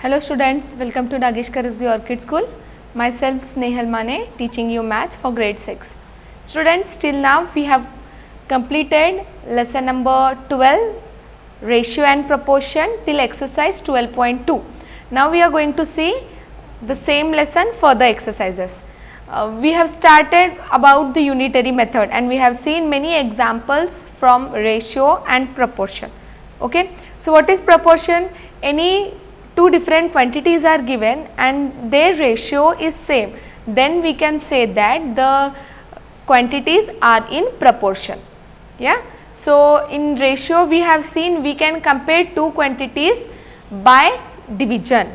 Hello students, welcome to Nagesh Karisgi Orchid School. Myself Snehal Mane, teaching you maths for grade 6. Students, till now we have completed lesson number 12, ratio and proportion till exercise 12.2. Now we are going to see the same lesson further exercises. We have started about the unitary method and we have seen many examples from ratio and proportion. Okay. So, what is proportion? Any two different quantities are given and their ratio is same, then we can say that the quantities are in proportion. Yeah. So, in ratio we have seen we can compare two quantities by division,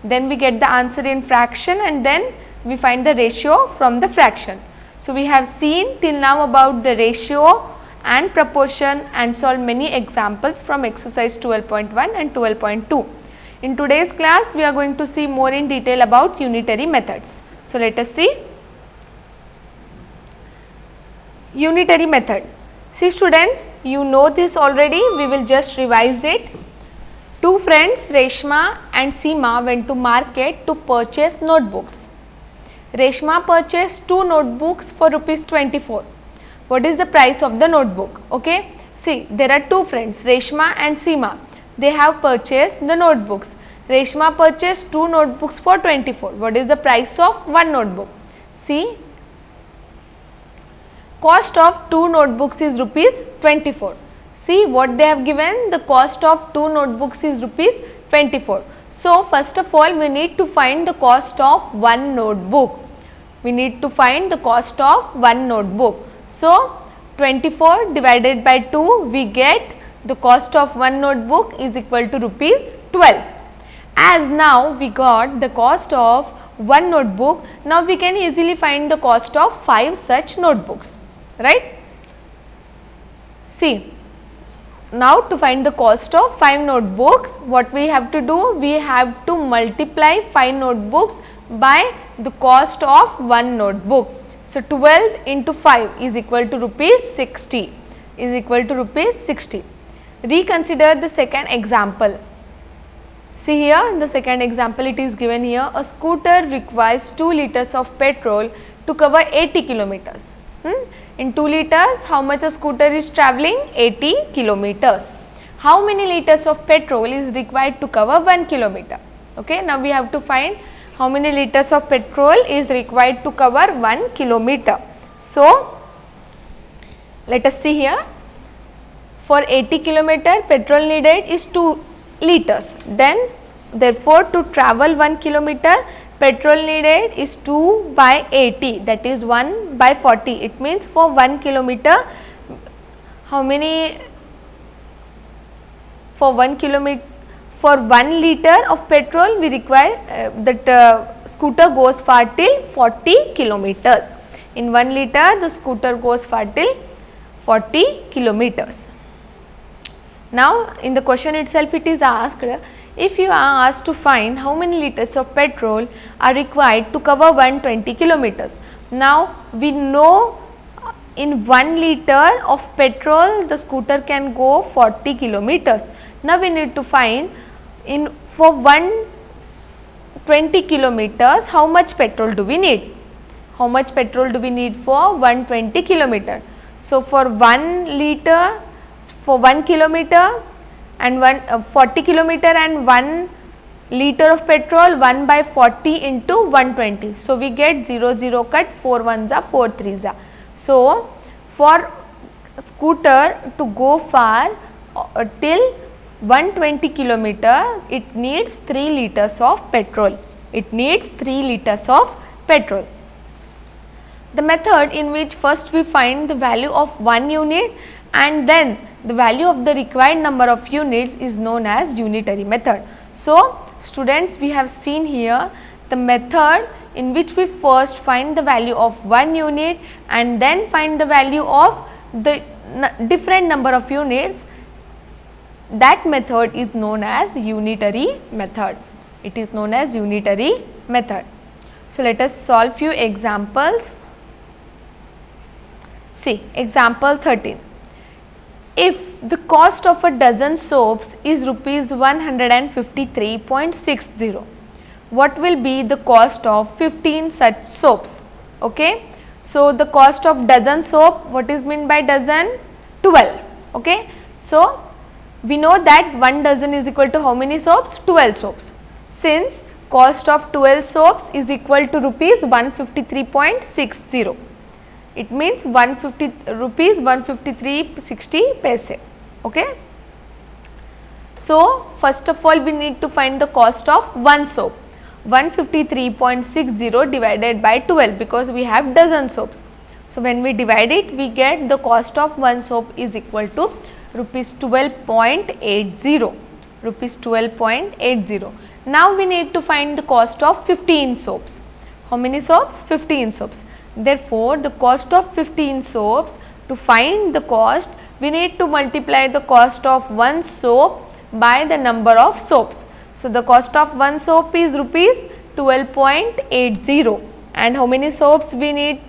then we get the answer in fraction and then we find the ratio from the fraction. So, we have seen till now about the ratio and proportion and solve many examples from exercise 12.1 and 12.2. In today's class, we are going to see more in detail about unitary methods. So, let us see unitary method. See students, you know this already, we will just revise it. Two friends Reshma and Seema went to market to purchase notebooks. Reshma purchased two notebooks for ₹24. What is the price of the notebook? Okay. See, there are two friends Reshma and Seema. They have purchased the notebooks. Reshma purchased two notebooks for 24. What is the price of one notebook? See, cost of two notebooks is ₹24. See what they have given, the cost of two notebooks is ₹24. So, first of all we need to find the cost of one notebook. We need to find the cost of one notebook. So, 24 divided by 2 we get the cost of one notebook is equal to ₹12. As now we got the cost of one notebook, now we can easily find the cost of 5 such notebooks, right. See, now to find the cost of 5 notebooks, what we have to do? We have to multiply 5 notebooks by the cost of one notebook. So, 12 into 5 is equal to ₹60, is equal to ₹60. Reconsider the second example. See here, the second example it is given here, a scooter requires 2 liters of petrol to cover 80 kilometers. In 2 liters, how much a scooter is travelling? 80 kilometers. How many liters of petrol is required to cover 1 kilometer? Okay, now we have to find how many liters of petrol is required to cover 1 kilometer. So, let us see here, for 80 kilometer petrol needed is 2 liters, then therefore to travel 1 kilometer petrol needed is 2 by 80, that is 1 by 40. It means for 1 kilometer, how many, for 1 kilometer, for 1 liter of petrol we require that scooter goes far till 40 kilometers. In 1 liter the scooter goes far till 40 kilometers. Now, in the question itself it is asked, if you are asked to find how many liters of petrol are required to cover 120 kilometers. Now, we know in 1 liter of petrol the scooter can go 40 kilometers. Now, we need to find in for 120 kilometers how much petrol do we need? How much petrol do we need for 120 kilometer? So, for 1 liter, for 1 kilometer and 40 kilometer and 1 liter of petrol, 1 by 40 into 120. So, we get 0 0 cut, 4 1s are 4 3s are. So, for scooter to go far till 120 kilometer, it needs 3 liters of petrol. It needs 3 liters of petrol. The method in which first we find the value of 1 unit and then the value of the required number of units is known as unitary method. So, students, we have seen here the method in which we first find the value of 1 unit and then find the value of the different number of units. That method is known as unitary method. It is known as unitary method. So, let us solve few examples. See, example 13. If The cost of a dozen soaps is rupees 153.60. What will be the cost of 15 such soaps? Okay. So, the cost of dozen soap, what is meant by dozen? 12. Okay. So, we know that 1 dozen is equal to how many soaps? 12 soaps. Since cost of 12 soaps is equal to rupees 153.60. It means 150 rupees 153.60 paise. Okay. So, first of all we need to find the cost of one soap. 153.60 divided by 12 because we have dozen soaps. So, when we divide it, we get the cost of one soap is equal to rupees 12.80. Rupees 12.80. Now, we need to find the cost of 15 soaps. How many soaps? 15 soaps. Therefore, the cost of 15 soaps, to find the cost, we need to multiply the cost of one soap by the number of soaps. So, the cost of one soap is rupees 12.80 and how many soaps we need?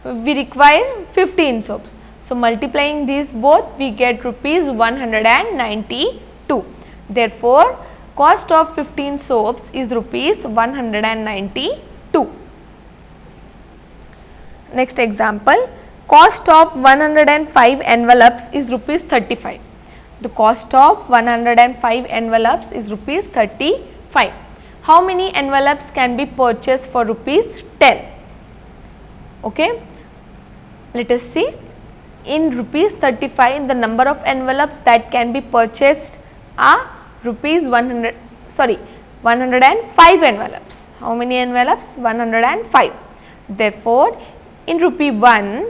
We require 15 soaps. So, multiplying these both, we get rupees 192. Therefore, cost of 15 soaps is rupees 192. Next example, cost of 105 envelopes is rupees 35. The cost of 105 envelopes is rupees 35. How many envelopes can be purchased for rupees 10? Okay. Let us see. In rupees 35, the number of envelopes that can be purchased are rupees 105 envelopes. How many envelopes? 105. Therefore, in rupee 1,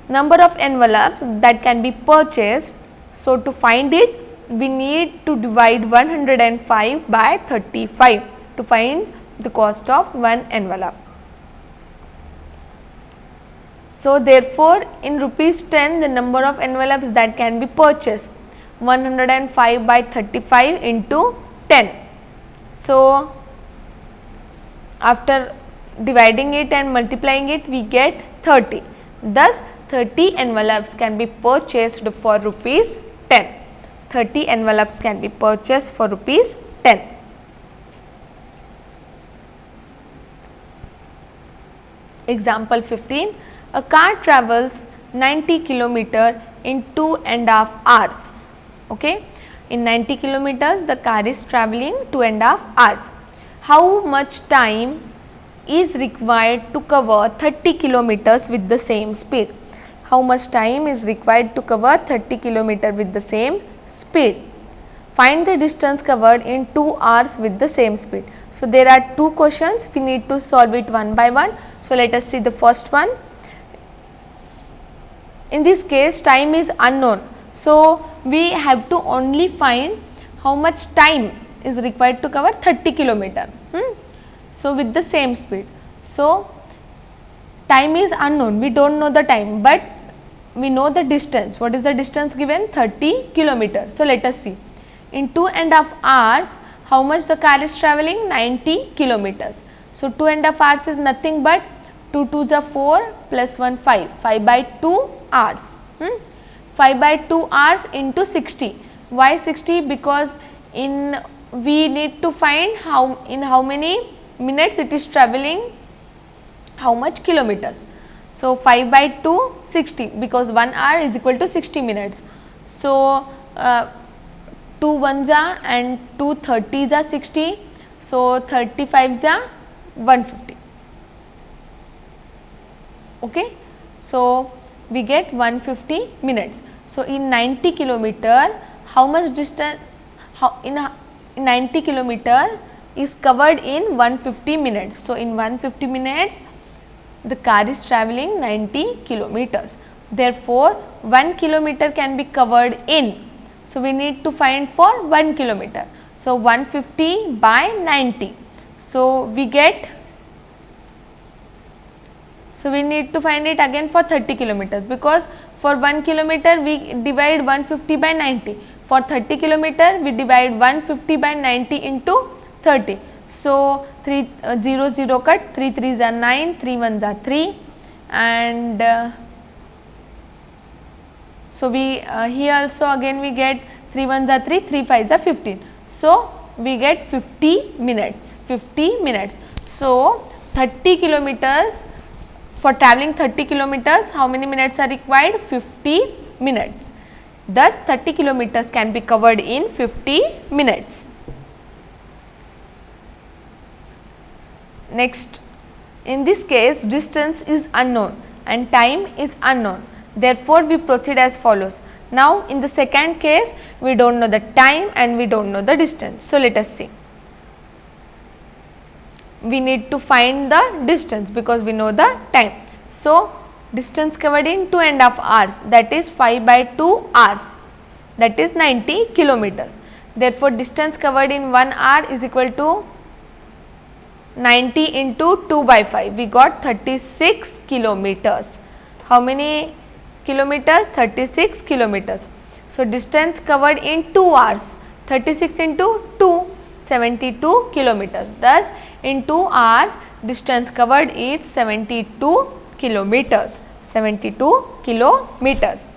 number of envelopes that can be purchased. So, to find it, we need to divide 105 by 35 to find the cost of one envelope. So, therefore, in rupees 10, the number of envelopes that can be purchased, 105 by 35 into 10. So, after dividing it and multiplying it, we get 30. Thus, 30 envelopes can be purchased for rupees 10. 30 envelopes can be purchased for rupees 10. Example 15. A car travels 90 km in 2.5 hours. Okay. In 90 kilometers, the car is traveling 2.5 hours. How much time is required to cover 30 kilometers with the same speed? How much time is required to cover 30 kilometers with the same speed? Find the distance covered in 2 hours with the same speed. So, there are two questions, we need to solve it one by one. So, let us see the first one. In this case, time is unknown. So, we have to only find how much time is required to cover 30 kilometer. So, with the same speed. So, time is unknown, we do not know the time, but we know the distance. What is the distance given? 30 kilometers. So, let us see. In 2.5 hours, how much the car is traveling? 90 kilometers. So, 2.5 hours is nothing but 2 2s are 4 plus 1 5, 5 by 2 hours. 5 by 2 hours into 60. Why 60? Because we need to find in how many minutes it is traveling, how much kilometers. So, 5 by 2, 60, because 1 hour is equal to 60 minutes. So, 2 1s are and 2 30s are 60. So, 35s are 150. Okay. So, we get 150 minutes. So, in 90 kilometer, how much distance, in 90 kilometer is covered in 150 minutes. So, in 150 minutes, the car is traveling 90 kilometers. Therefore, 1 kilometer can be covered in. So, we need to find for 1 kilometer. So, 150 by 90. So, we get, so we need to find it again for 30 kilometers, because for 1 kilometer we divide 150 by 90. For 30 kilometer we divide 150 by 90 into 30. So, 3 0 0 cut, 3 3s are 9, 3 1s are 3 and So, we here also again we get 3 1s are 3, 3 5s are 15. So, we get 50 minutes, 50 minutes. So, 30 kilometers, for travelling 30 kilometers, how many minutes are required? 50 minutes. Thus, 30 kilometers can be covered in 50 minutes. Next, in this case distance is unknown and time is unknown. Therefore, we proceed as follows. Now, in the second case we do not know the time and we do not know the distance. So, let us see. We need to find the distance because we know the time. So, distance covered in 2.5 hours, that is 5 by 2 hours, that is 90 kilometers. Therefore, distance covered in 1 hour is equal to 90 into 2 by 5, we got 36 kilometers. How many kilometers? 36 kilometers. So, distance covered in 2 hours, 36 into 2, 72 kilometers. Thus, in 2 hours distance covered is 72 kilometers, 72 kilometers.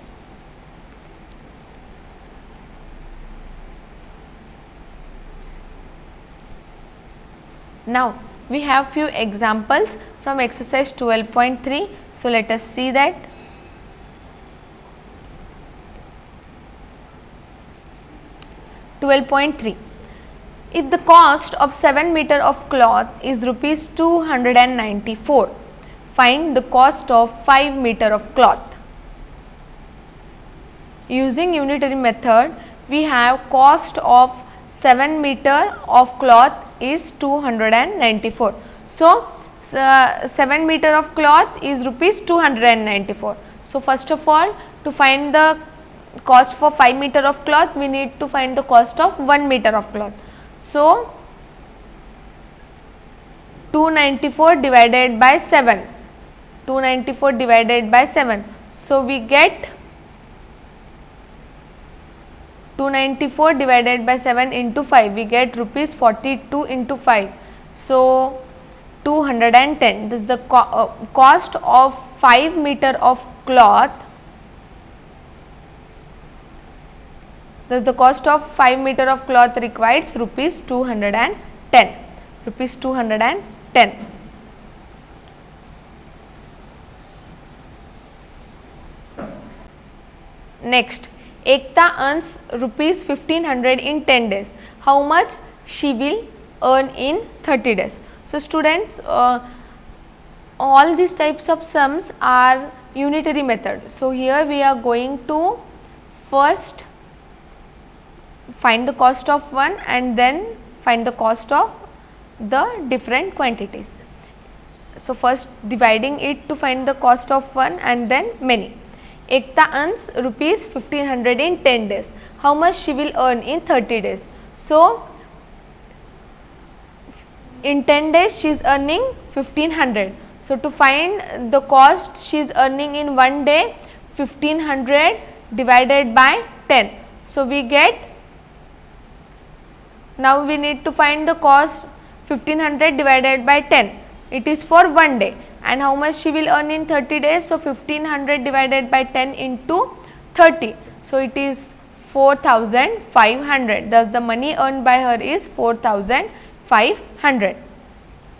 Now, we have few examples from exercise 12.3. So, let us see that. If the cost of 7 meter of cloth is rupees 294, find the cost of 5 meter of cloth. Using unitary method, we have cost of 7 meter of cloth is 294. So, 7 meter of cloth is rupees 294. So, first of all, to find the cost for 5 meter of cloth, we need to find the cost of 1 meter of cloth. So, 294 divided by 7, 294 divided by 7. So, we get 294 divided by 7 into 5, we get rupees 42 into 5. So, 210, this is the cost of 5 meter of cloth. Thus, the cost of 5 meter of cloth requires rupees 210, rupees 210. Next, Ekta earns rupees 1500 in 10 days. How much she will earn in 30 days? So, students, all these types of sums are unitary method. So, here we are going to first find the cost of one and then find the cost of the different quantities. So, first dividing it to find the cost of one and then many. Ekta earns rupees 1500 in 10 days. How much she will earn in 30 days? So, in 10 days she is earning 1500. So, to find the cost she is earning in one day, 1500 divided by 10. So, we get, now we need to find the cost 1500 divided by 10. It is for one day. And how much she will earn in 30 days? So, 1500 divided by 10 into 30. So, it is 4500. Thus, the money earned by her is 4500.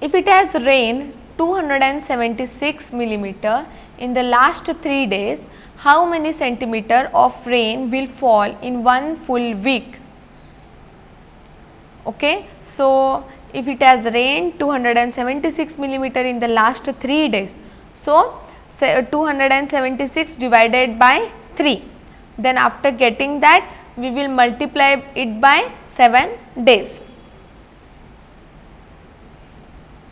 If it has rained 276 millimeter in the last 3 days, how many centimeter of rain will fall in one full week? Okay. So, if it has rained 276 millimeter in the last 3 days. So, 276 divided by 3. Then after getting that, we will multiply it by 7 days.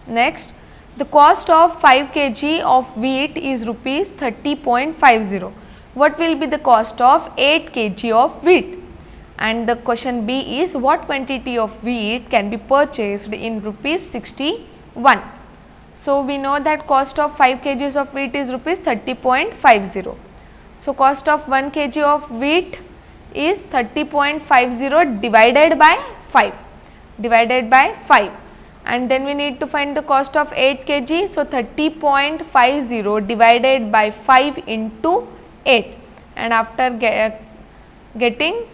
Next, the cost of 5 kg of wheat is rupees 30.50. What will be the cost of 8 kg of wheat? And the question B is, what quantity of wheat can be purchased in rupees 61? So, we know that cost of 5 kgs of wheat is rupees 30.50. So, cost of 1 kg of wheat is 30.50 divided by 5, divided by 5, and then we need to find the cost of 8 kg. So, 30.50 divided by 5 into 8. and after getting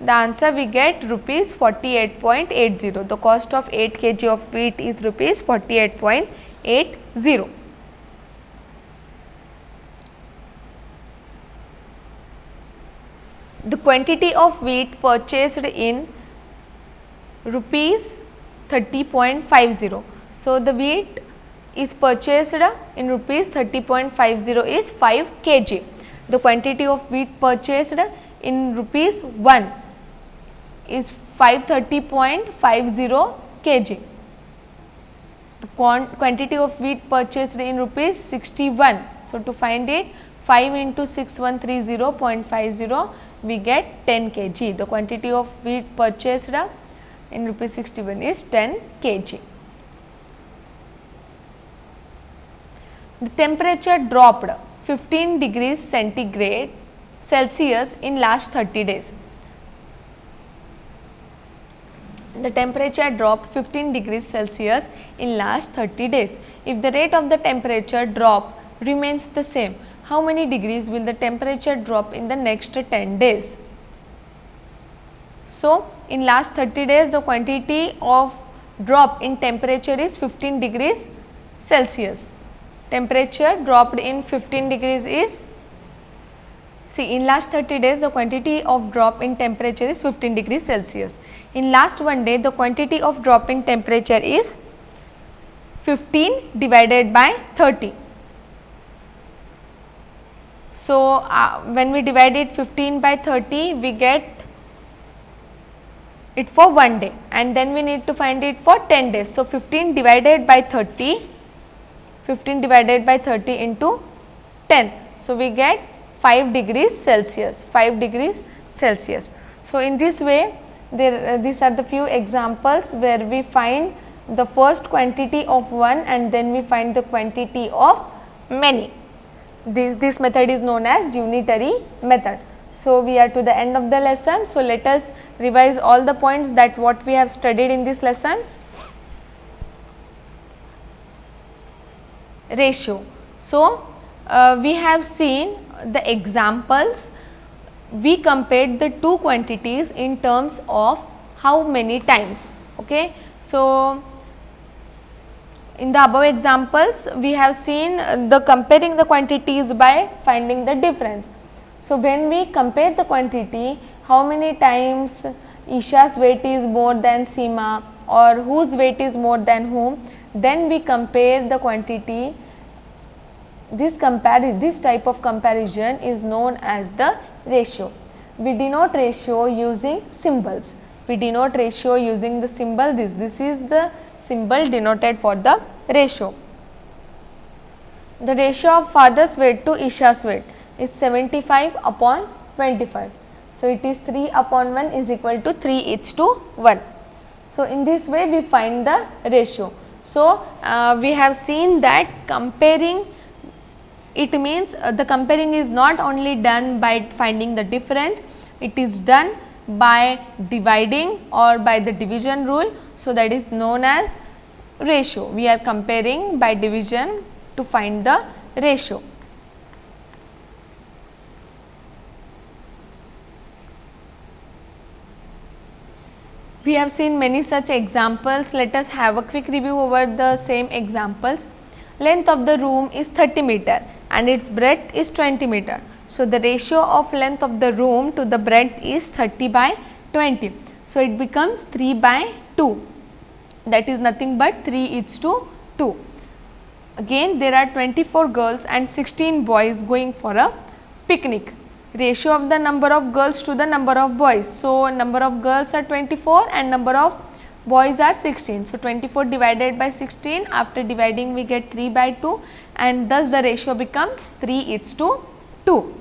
the answer we get rupees 48.80. The cost of 8 kg of wheat is rupees 48.80. The quantity of wheat purchased in rupees 30.50. So, the wheat is purchased in rupees 30.50 is 5 kg. The quantity of wheat purchased in rupees 1 is 530.50 kg. The quantity of wheat purchased in rupees 61. So, to find it, 5 into 6130.50 we get 10 kg. The quantity of wheat purchased in rupees 61 is 10 kg. The temperature dropped 15 degrees centigrade Celsius in last 30 days. The temperature dropped 15 degrees Celsius in last 30 days. If the rate of the temperature drop remains the same, how many degrees will the temperature drop in the next 10 days? So, in last 30 days the quantity of drop in temperature is 15 degrees Celsius. Temperature dropped in 15 degrees is, see, in last 30 days the quantity of drop in temperature is 15 degrees Celsius. In last one day the quantity of drop in temperature is 15 divided by 30. So, when we divide it 15 by 30 we get it for one day, and then we need to find it for 10 days. So, 15 divided by 30, 15 divided by 30 into 10. So, we get 5 degrees Celsius, 5 degrees Celsius. So, in this way these are the few examples where we find the first quantity of one and then we find the quantity of many. This method is known as unitary method. So, we are to the end of the lesson. So, let us revise all the points that what we have studied in this lesson. Ratio. So, we have seen the examples. We compared the two quantities in terms of how many times. Okay. So, in the above examples we have seen the comparing the quantities by finding the difference. So, when we compare the quantity, how many times Isha's weight is more than Seema or whose weight is more than whom, then we compare the quantity. This type of comparison is known as the ratio. We denote ratio using symbols. We denote ratio using the symbol this. This is the symbol denoted for the ratio. The ratio of father's weight to Isha's weight is 75 upon 25. So, it is 3 upon 1 is equal to 3:1. So, in this way we find the ratio. So, we have seen that comparing, it means the comparing is not only done by finding the difference, it is done by dividing or by the division rule. So, that is known as ratio. We are comparing by division to find the ratio. We have seen many such examples. Let us have a quick review over the same examples. Length of the room is 30 meter and its breadth is 20 meter. So, the ratio of length of the room to the breadth is 30 by 20. So, it becomes 3 by 2, that is nothing but 3:2. Again, there are 24 girls and 16 boys going for a picnic. Ratio of the number of girls to the number of boys. So, number of girls are 24 and number of boys are 16. So, 24 divided by 16, after dividing we get 3 by 2 and thus the ratio becomes 3:2.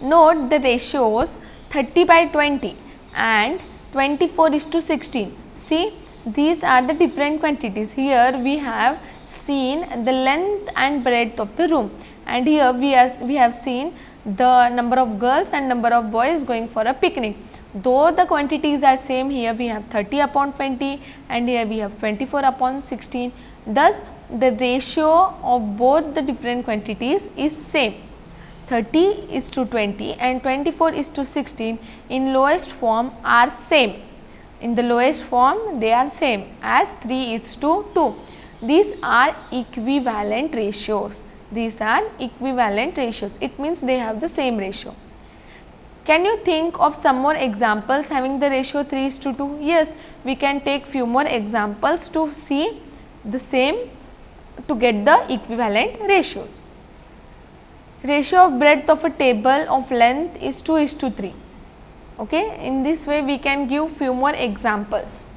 Note the ratios 30 by 20 and 24:16. See, these are the different quantities. Here we have seen the length and breadth of the room, and here we have seen the number of girls and number of boys going for a picnic. Though the quantities are same, here we have 30 upon 20 and here we have 24 upon 16. Thus, the ratio of both the different quantities is same. 30 is to 20 and 24 is to 16 in lowest form are same. In the lowest form they are same as 3 is to 2. These are equivalent ratios. These are equivalent ratios. It means they have the same ratio. Can you think of some more examples having the ratio 3 is to 2? Yes, we can take few more examples to see the same, to get the equivalent ratios. Ratio of breadth of a table of length is 2 is to 3. Okay. In this way we can give few more examples.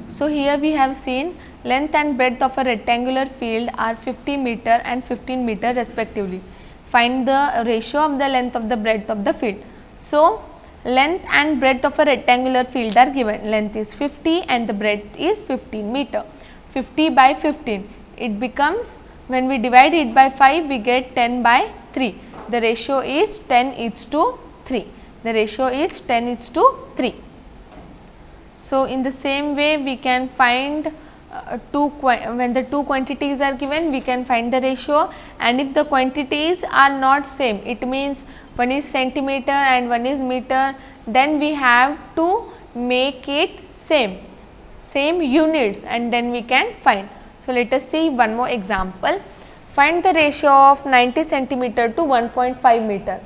So, here we have seen length and breadth of a rectangular field are 50 meter and 15 meter respectively. Find the ratio of the length of the breadth of the field. So, length and breadth of a rectangular field are given. Length is 50 and the breadth is 15 meter. 50 by 15, it becomes, when we divide it by 5 we get 10 by 3. The ratio is 10 is to 3. The ratio is 10 is to 3. So, in the same way we can find when the two quantities are given we can find the ratio, and if the quantities are not same, it means one is centimeter and one is meter, then we have to make it same units and then we can find. So, let us see one more example. Find the ratio of 90 centimeter to 1.5 meter.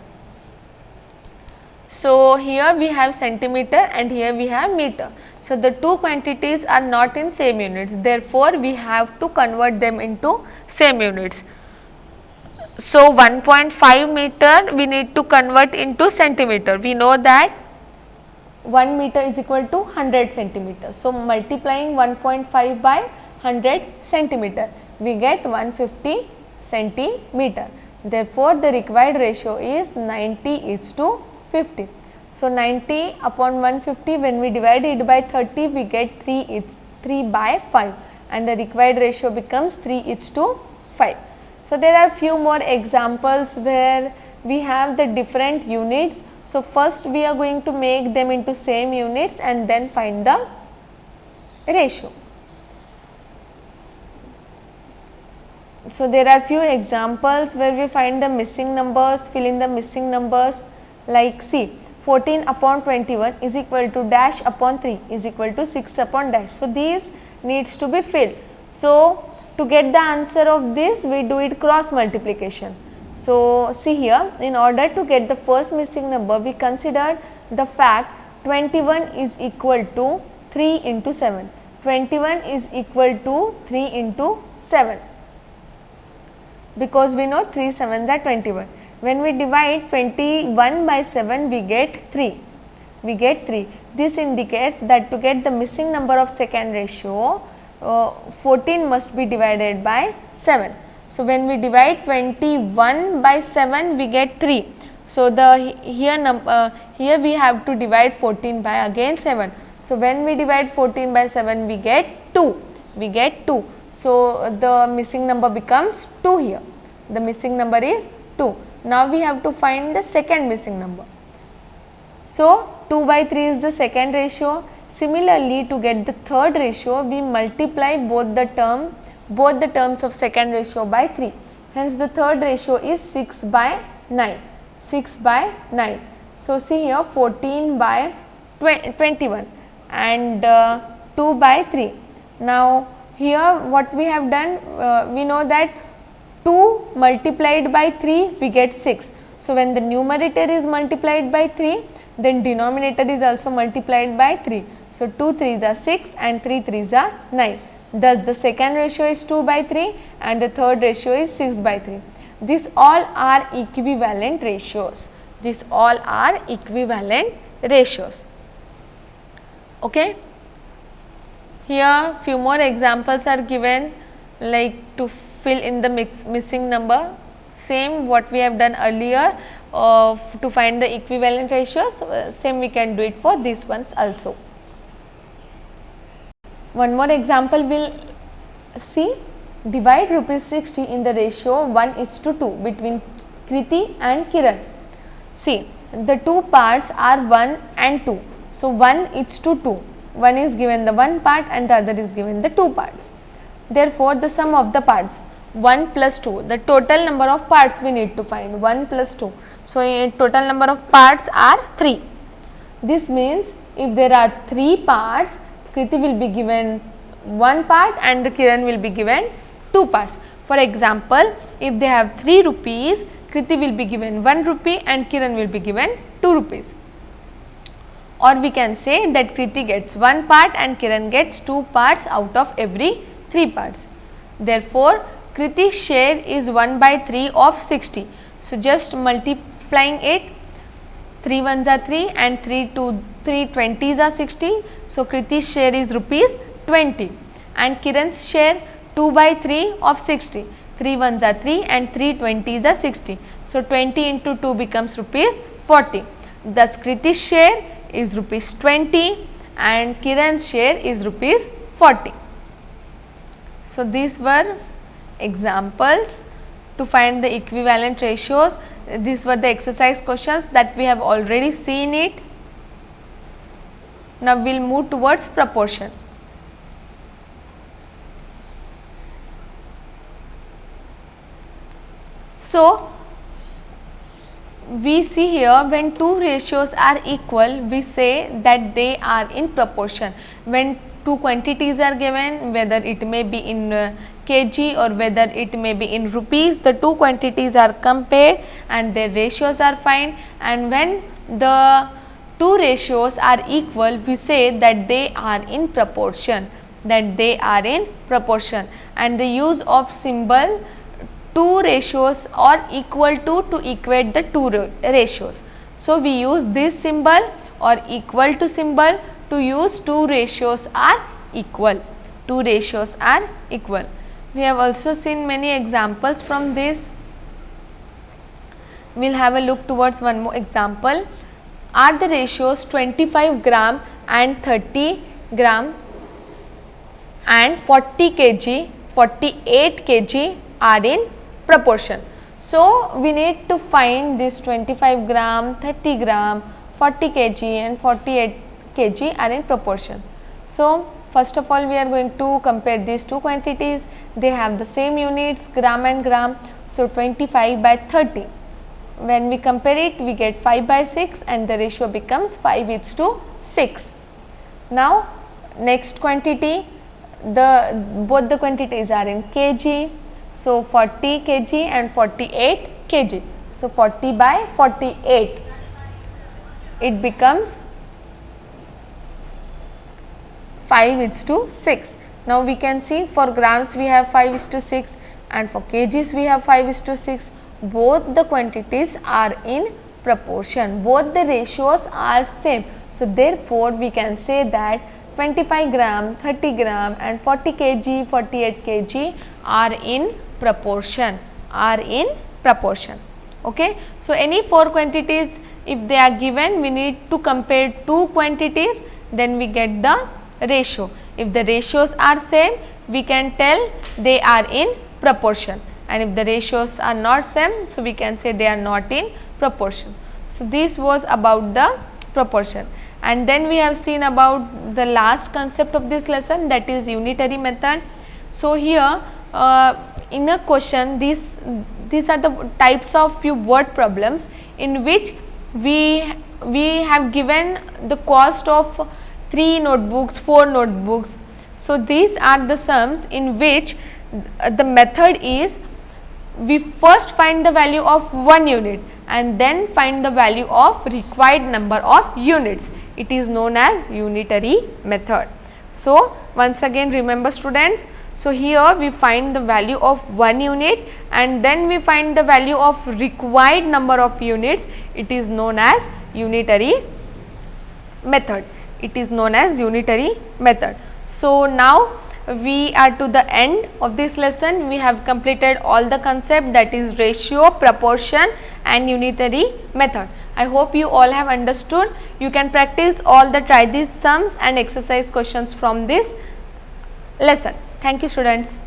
So, here we have centimeter and here we have meter. So, the two quantities are not in same units, therefore, we have to convert them into same units. So, 1.5 meter we need to convert into centimeter. We know that 1 meter is equal to 100 centimeter. So, multiplying 1.5 by 100 centimeter, we get 150 centimeter. Therefore, the required ratio is 90 is to 50. So, 90 upon 150, when we divide it by 30 we get 3 is 3 by 5 and the required ratio becomes 3 is to 5. So, there are few more examples where we have the different units. So, first we are going to make them into same units and then find the ratio. So, there are few examples where we find the missing numbers, fill in the missing numbers, like see 14 upon 21 is equal to dash upon 3 is equal to 6 upon dash. So, these needs to be filled. So, to get the answer of this we do it cross multiplication. So, see here, in order to get the first missing number we consider the fact 21 is equal to 3 into 7. 21 is equal to 3 into 7, because we know 3 7s are 21. When we divide 21 by 7 we get 3. This indicates that to get the missing number of second ratio 14 must be divided by 7. So, when we divide 21 by 7 we get 3. So, here we have to divide 14 by again 7. So, when we divide 14 by 7 we get 2. So, the missing number becomes 2 here. The missing number is 2. Now, we have to find the second missing number. So, 2 by 3 is the second ratio. Similarly, to get the third ratio, we multiply both the terms of second ratio by 3. Hence, the third ratio is 6 by 9. So, see here 14 by 21 and 2 by 3. Now, here what we have done, we know that 2 multiplied by 3 we get 6. So, when the numerator is multiplied by 3, then denominator is also multiplied by 3. So, 2 3s are 6 and 3 3s are 9. Thus, the second ratio is 2 by 3 and the third ratio is 6 by 3. These all are equivalent ratios. Okay. Here few more examples are given, like to fill in the missing number, same what we have done earlier to find the equivalent ratios, same we can do it for these ones also. One more example we will see. Divide rupees 60 in the ratio 1:2 between Kriti and Kiran. See, the two parts are 1 and 2. So, 1:2. one is given the one part and the other is given the two parts. Therefore, the sum of the parts 1 plus 2, the total number of parts we need to find 1 plus 2. So, total number of parts are 3. This means if there are 3 parts, Kriti will be given 1 part and the Kiran will be given 2 parts. For example, if they have 3 rupees, Kriti will be given 1 rupee and Kiran will be given 2 rupees. Or we can say that Kriti gets 1 part and Kiran gets 2 parts out of every 3 parts. Therefore, Kriti's share is 1 by 3 of 60. So, just multiplying it, 3 ones are 3 and 3 20s are 60. So, Kriti's share is rupees 20 and Kiran's share 2 by 3 of 60. 3 ones are 3 and 3 20s are 60. So, 20 into 2 becomes rupees 40. Thus, Kriti's share is rupees 20 and Kiran's share is rupees 40. So, these were examples to find the equivalent ratios. These were the exercise questions that we have already seen it. Now, we will move towards proportion. So, we see here when two ratios are equal, we say that they are in proportion. When two quantities are given, whether it may be in kg or whether it may be in rupees, the two quantities are compared and their ratios are found, and when the two ratios are equal, we say that they are in proportion, and the use of symbol two ratios are equal to equate the two ratios. So, we use this symbol or equal to symbol to use two ratios are equal. We have also seen many examples from this. We will have a look towards one more example. Are the ratios 25 gram and 30 gram and 40 kg, 48 kg are in proportion. So, we need to find this 25 gram, 30 gram, 40 kg and 48 kg are in proportion. So, first of all we are going to compare these two quantities. They have the same units, gram and gram. So, 25 by 30. When we compare it, we get 5 by 6 and the ratio becomes 5:6. Now, next quantity, both the quantities are in kg. So, 40 kg and 48 kg. So, 40 by 48, it becomes 5:6. Now, we can see for grams we have 5:6 and for kgs we have 5:6. Both the quantities are in proportion, both the ratios are same. So, therefore, we can say that 25 gram, 30 gram and 40 kg, 48 kg are in proportion, Okay. So, any four quantities if they are given, we need to compare two quantities, then we get the ratio. If the ratios are same, we can tell they are in proportion, and if the ratios are not same, so we can say they are not in proportion. So, this was about the proportion, and then we have seen about the last concept of this lesson, that is unitary method. So, here in a question, these are the types of few word problems in which we have given the cost of 3 notebooks, 4 notebooks. So, these are the sums in which the method is we first find the value of 1 unit and then find the value of required number of units. It is known as unitary method. So, once again remember students, so here we find the value of 1 unit and then we find the value of required number of units. It is known as unitary method. So, now we are to the end of this lesson. We have completed all the concept, that is ratio, proportion and unitary method. I hope you all have understood. You can practice all the try these sums and exercise questions from this lesson. Thank you students.